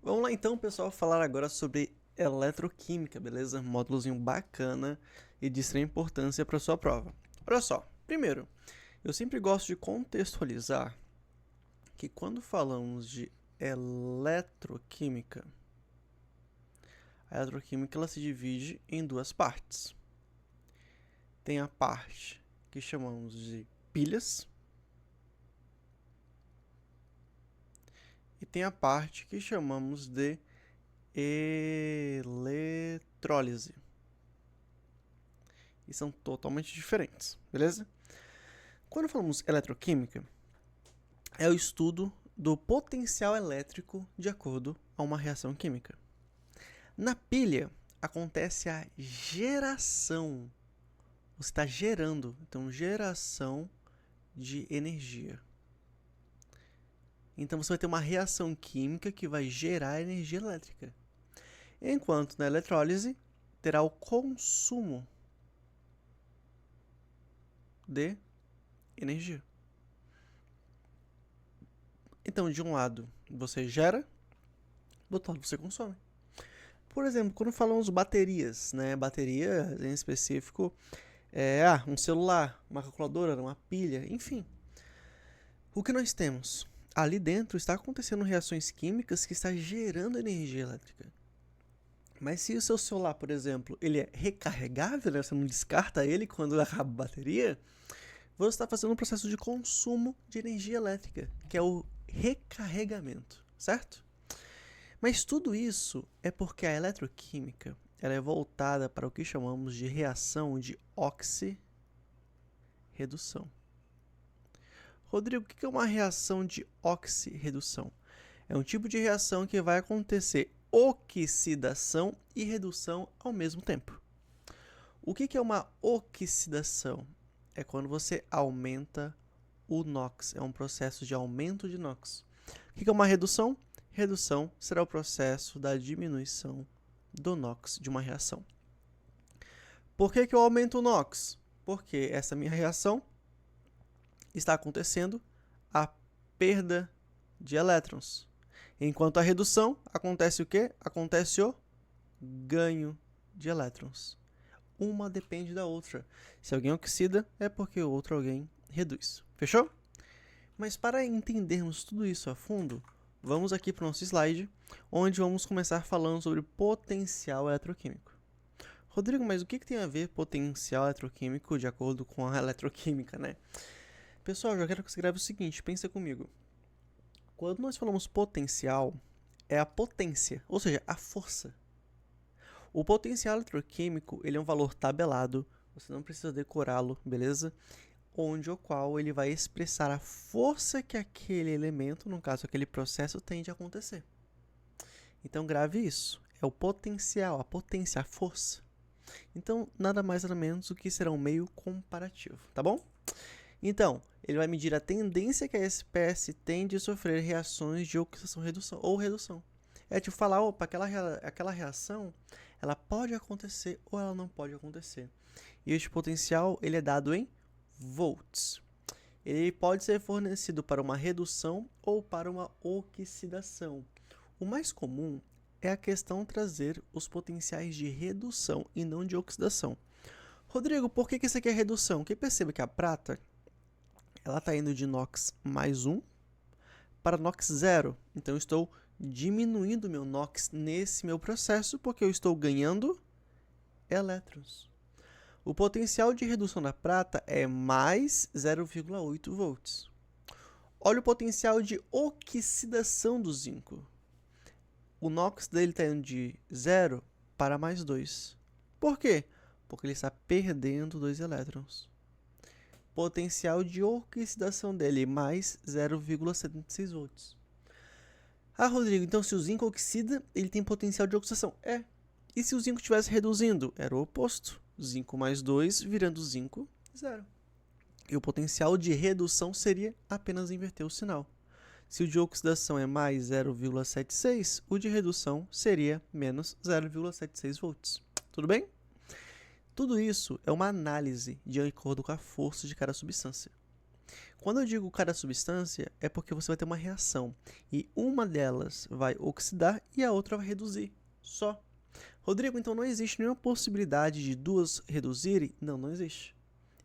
Vamos lá então, pessoal, falar agora sobre eletroquímica, beleza? Módulozinho bacana e de extrema importância para sua prova. Olha só, primeiro, eu sempre gosto de contextualizar que quando falamos de eletroquímica, a eletroquímica ela se divide em duas partes. Tem a parte que chamamos de pilhas e tem a parte que chamamos de eletrólise. E são totalmente diferentes, beleza? Quando falamos eletroquímica, é o estudo do potencial elétrico de acordo a uma reação química. Na pilha, acontece a geração. Você está gerando, então, geração de energia. Então, você vai ter uma reação química que vai gerar energia elétrica. Enquanto na eletrólise, terá o consumo de energia. Então, de um lado, você gera, do outro lado, você consome. Por exemplo, quando falamos baterias, né? Bateria, em específico, um celular, uma calculadora, uma pilha, enfim. O que nós temos? Ali dentro está acontecendo reações químicas que está gerando energia elétrica. Mas se o seu celular, por exemplo, ele é recarregável, né? Você não descarta ele quando acaba a bateria, você está fazendo um processo de consumo de energia elétrica, que é o recarregamento, certo? Mas tudo isso é porque a eletroquímica ela é voltada para o que chamamos de reação de oxirredução. Rodrigo, o que é uma reação de oxirredução? É um tipo de reação que vai acontecer oxidação e redução ao mesmo tempo. O que é uma oxidação? É quando você aumenta o NOx, é um processo de aumento de NOx. O que é uma redução? Redução será o processo da diminuição do NOx de uma reação. Por que eu aumento o NOx? Porque essa minha reação está acontecendo a perda de elétrons. Enquanto a redução, acontece o quê? Acontece o ganho de elétrons. Uma depende da outra. Se alguém oxida, é porque o outro alguém reduz. Fechou? Mas para entendermos tudo isso a fundo, vamos aqui para o nosso slide, onde vamos começar falando sobre potencial eletroquímico. Rodrigo, mas o que tem a ver potencial eletroquímico de acordo com a eletroquímica, né? Pessoal, já quero que você grave o seguinte, pensa comigo. Quando nós falamos potencial, é a potência, ou seja, a força. O potencial eletroquímico, ele é um valor tabelado, você não precisa decorá-lo, beleza? Onde o qual ele vai expressar a força que aquele elemento, no caso aquele processo, tem de acontecer. Então grave isso, é o potencial, a potência, a força. Então nada mais nada menos do que será um meio comparativo, tá bom? Então, ele vai medir a tendência que a espécie tem de sofrer reações de oxidação ou redução. É tipo falar, opa, aquela reação, ela pode acontecer ou ela não pode acontecer. E este potencial, ele é dado em volts. Ele pode ser fornecido para uma redução ou para uma oxidação. O mais comum é a questão trazer os potenciais de redução e não de oxidação. Rodrigo, por que isso aqui é redução? Porque perceba que a prata ela está indo de NOx mais 1 para NOx 0. Então, eu estou diminuindo meu NOx nesse meu processo porque eu estou ganhando elétrons. O potencial de redução da prata é mais 0,8 volts. Olha o potencial de oxidação do zinco. O NOx dele está indo de 0 para mais 2. Por quê? Porque ele está perdendo 2 elétrons. Potencial de oxidação dele, mais 0,76 volts. Ah, Rodrigo, então se o zinco oxida, ele tem potencial de oxidação. É. E se o zinco estivesse reduzindo? Era o oposto. Zinco mais 2 virando zinco, 0. E o potencial de redução seria apenas inverter o sinal. Se o de oxidação é mais 0,76, o de redução seria menos 0,76 volts. Tudo bem? Tudo isso é uma análise de acordo com a força de cada substância. Quando eu digo cada substância, é porque você vai ter uma reação. E uma delas vai oxidar e a outra vai reduzir. Só. Rodrigo, então não existe nenhuma possibilidade de duas reduzirem? Não, não existe.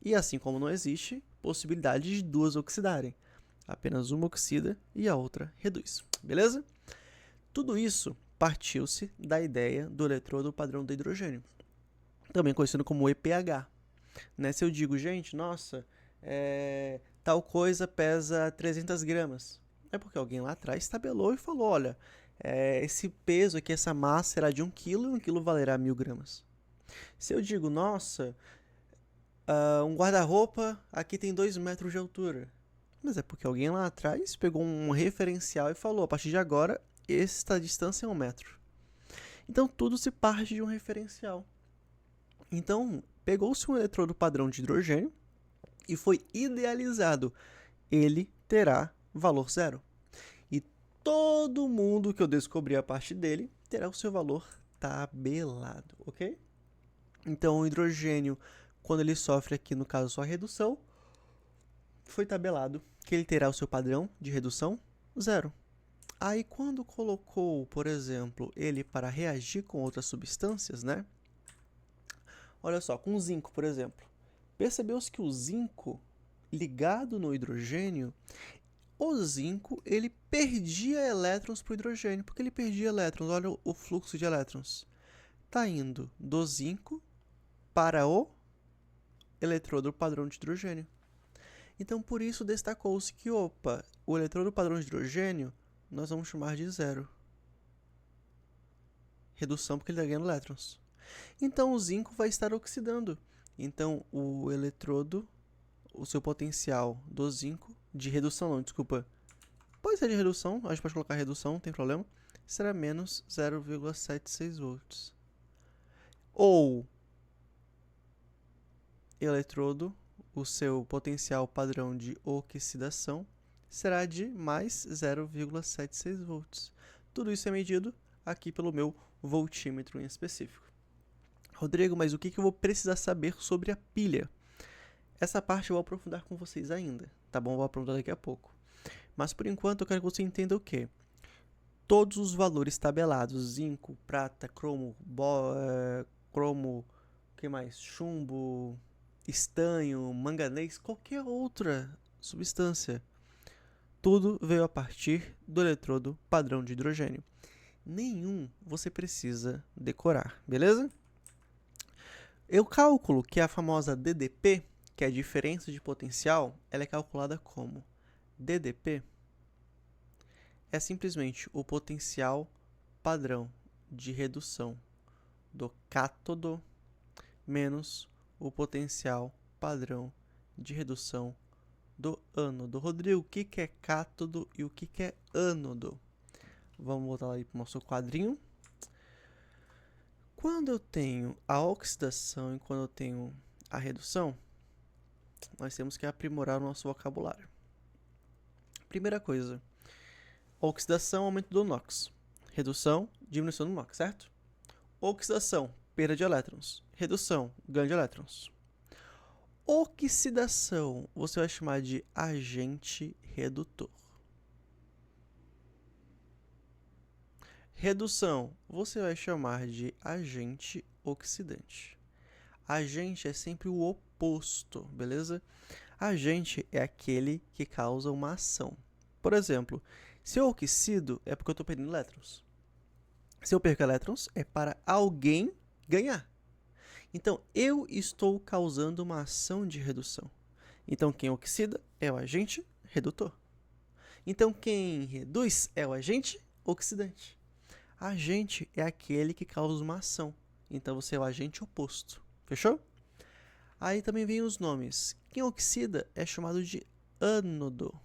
E assim como não existe possibilidade de duas oxidarem. Apenas uma oxida e a outra reduz. Beleza? Tudo isso partiu-se da ideia do eletrodo padrão do hidrogênio, também conhecido como EPH. Né? Se eu digo, gente, nossa, tal coisa pesa 300 gramas, é porque alguém lá atrás tabelou e falou, olha, esse peso aqui, essa massa será de 1 kg e 1 kg valerá 1000 gramas. Se eu digo, nossa, um guarda-roupa aqui tem 2 metros de altura, mas é porque alguém lá atrás pegou um referencial e falou, a partir de agora, esta distância é 1 metro. Então tudo se parte de um referencial. Então, pegou-se um eletrodo padrão de hidrogênio e foi idealizado. Ele terá valor zero. E todo mundo que eu descobri a partir dele terá o seu valor tabelado, ok? Então, o hidrogênio, quando ele sofre aqui, no caso, sua redução, foi tabelado que ele terá o seu padrão de redução zero. Aí, quando colocou, por exemplo, ele para reagir com outras substâncias, né? Olha só, com o zinco, por exemplo. Percebeu-se que o zinco, ligado no hidrogênio, o zinco ele perdia elétrons para o hidrogênio. Por que ele perdia elétrons? Olha o fluxo de elétrons. Está indo do zinco para o eletrodo padrão de hidrogênio. Então, por isso, destacou-se que, o eletrodo padrão de hidrogênio nós vamos chamar de zero. Redução porque ele está ganhando elétrons. Então, o zinco vai estar oxidando. Então, o eletrodo, o seu potencial do zinco, de redução não, desculpa. Pode ser de redução, a gente pode colocar redução, não tem problema. Será menos 0,76 volts. Ou, eletrodo, o seu potencial padrão de oxidação, será de mais 0,76 volts. Tudo isso é medido aqui pelo meu voltímetro em específico. Rodrigo, mas o que eu vou precisar saber sobre a pilha? Essa parte eu vou aprofundar com vocês ainda, tá bom? Eu vou aprofundar daqui a pouco. Mas por enquanto eu quero que você entenda o quê? Todos os valores tabelados, zinco, prata, cromo, que mais? Chumbo, estanho, manganês, qualquer outra substância. Tudo veio a partir do eletrodo padrão de hidrogênio. Nenhum você precisa decorar, beleza? Eu calculo que a famosa DDP, que é a diferença de potencial, ela é calculada como DDP é simplesmente o potencial padrão de redução do cátodo menos o potencial padrão de redução do ânodo. Rodrigo, o que é cátodo e o que é ânodo? Vamos voltar aí para o nosso quadrinho. Quando eu tenho a oxidação e quando eu tenho a redução, nós temos que aprimorar o nosso vocabulário. Primeira coisa, oxidação, aumento do NOx. Redução, diminuição do NOx, certo? Oxidação, perda de elétrons. Redução, ganho de elétrons. Oxidação, você vai chamar de agente redutor. Redução, você vai chamar de agente oxidante. Agente é sempre o oposto, beleza? Agente é aquele que causa uma ação. Por exemplo, se eu oxido, é porque eu estou perdendo elétrons. Se eu perco elétrons, é para alguém ganhar. Então, eu estou causando uma ação de redução. Então, quem oxida é o agente redutor. Então, quem reduz é o agente oxidante. Agente é aquele que causa uma ação. Então, você é o agente oposto. Fechou? Aí também vem os nomes. Quem oxida é chamado de ânodo.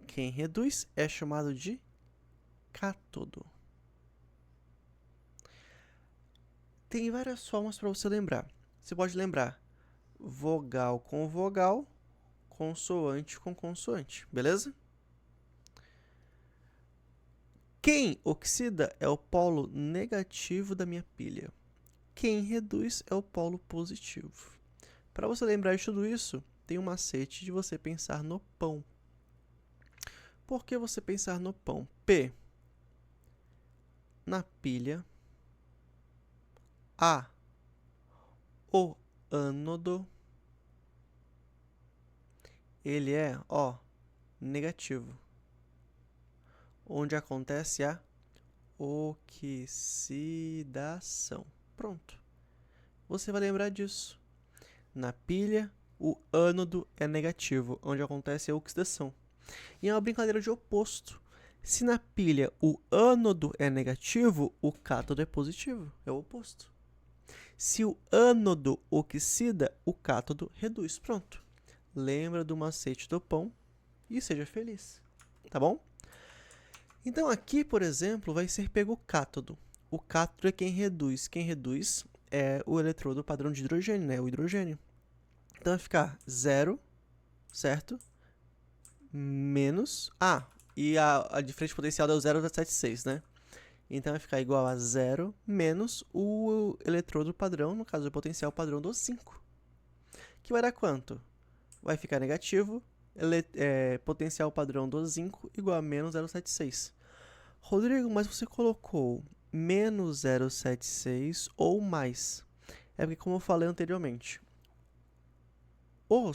Quem reduz é chamado de cátodo. Tem várias formas para você lembrar. Você pode lembrar vogal com vogal, consoante com consoante, beleza? Quem oxida é o polo negativo da minha pilha. Quem reduz é o polo positivo. Para você lembrar de tudo isso, tem um macete de você pensar no pão. Por que você pensar no pão? P, na pilha. A, o ânodo. Ele é, ó, negativo. Onde acontece a oxidação. Pronto. Você vai lembrar disso. Na pilha, o ânodo é negativo, onde acontece a oxidação. E é uma brincadeira de oposto. Se na pilha o ânodo é negativo, o cátodo é positivo. É o oposto. Se o ânodo oxida, o cátodo reduz. Pronto. Lembra do macete do pão e seja feliz. Tá bom? Então aqui, por exemplo, vai ser pego o cátodo. O cátodo é quem reduz. Quem reduz é o eletrodo padrão de hidrogênio, né? O hidrogênio. Então vai ficar 0, certo? Menos... e a diferença potencial deu 0,76, né? Então vai ficar igual a 0 menos o eletrodo padrão, no caso o potencial padrão do 5. Que vai dar quanto? Vai ficar negativo, potencial padrão do zinco igual a menos 0,76. Rodrigo, mas você colocou menos 0,76 ou mais. É porque, como eu falei anteriormente, como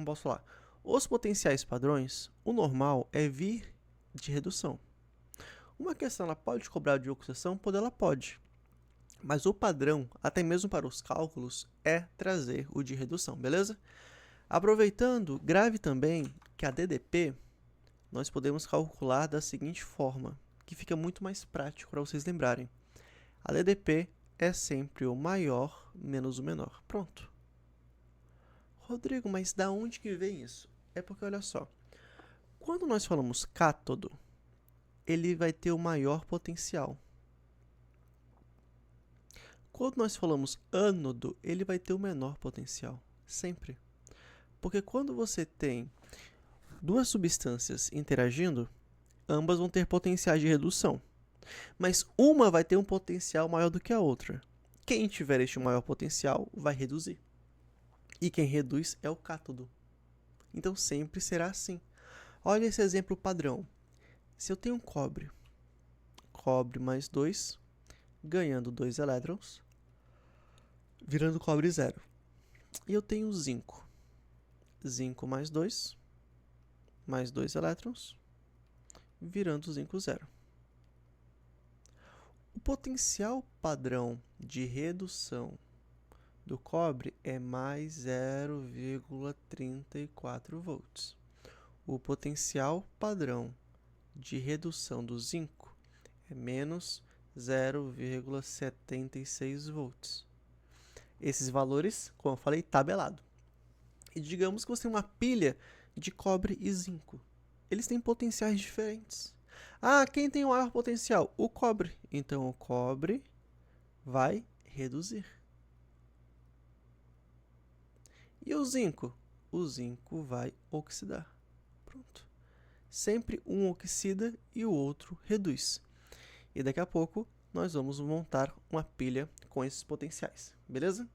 posso falar? Os potenciais padrões, o normal é vir de redução. Uma questão, ela pode cobrar de oxidação? Ela pode. Mas o padrão, até mesmo para os cálculos, é trazer o de redução, beleza? Aproveitando, grave também que a DDP nós podemos calcular da seguinte forma, que fica muito mais prático para vocês lembrarem. A DDP é sempre o maior menos o menor. Pronto. Rodrigo, mas da onde que vem isso? É porque, olha só, quando nós falamos cátodo, ele vai ter o maior potencial. Quando nós falamos ânodo, ele vai ter o menor potencial. Sempre. Porque quando você tem duas substâncias interagindo, ambas vão ter potenciais de redução. Mas uma vai ter um potencial maior do que a outra. Quem tiver este maior potencial vai reduzir. E quem reduz é o cátodo. Então sempre será assim. Olha esse exemplo padrão. Se eu tenho um cobre mais 2, ganhando 2 elétrons, virando cobre 0. E eu tenho zinco mais 2 elétrons, virando zinco 0. O potencial padrão de redução do cobre é mais 0,34 volts. O potencial padrão de redução do zinco é menos 0,76 volts. Esses valores, como eu falei, tabelado. E digamos que você tem uma pilha de cobre e zinco. Eles têm potenciais diferentes. Quem tem o maior potencial? O cobre. Então, o cobre vai reduzir. E o zinco? O zinco vai oxidar. Pronto. Sempre um oxida e o outro reduz. E daqui a pouco nós vamos montar uma pilha com esses potenciais. Beleza?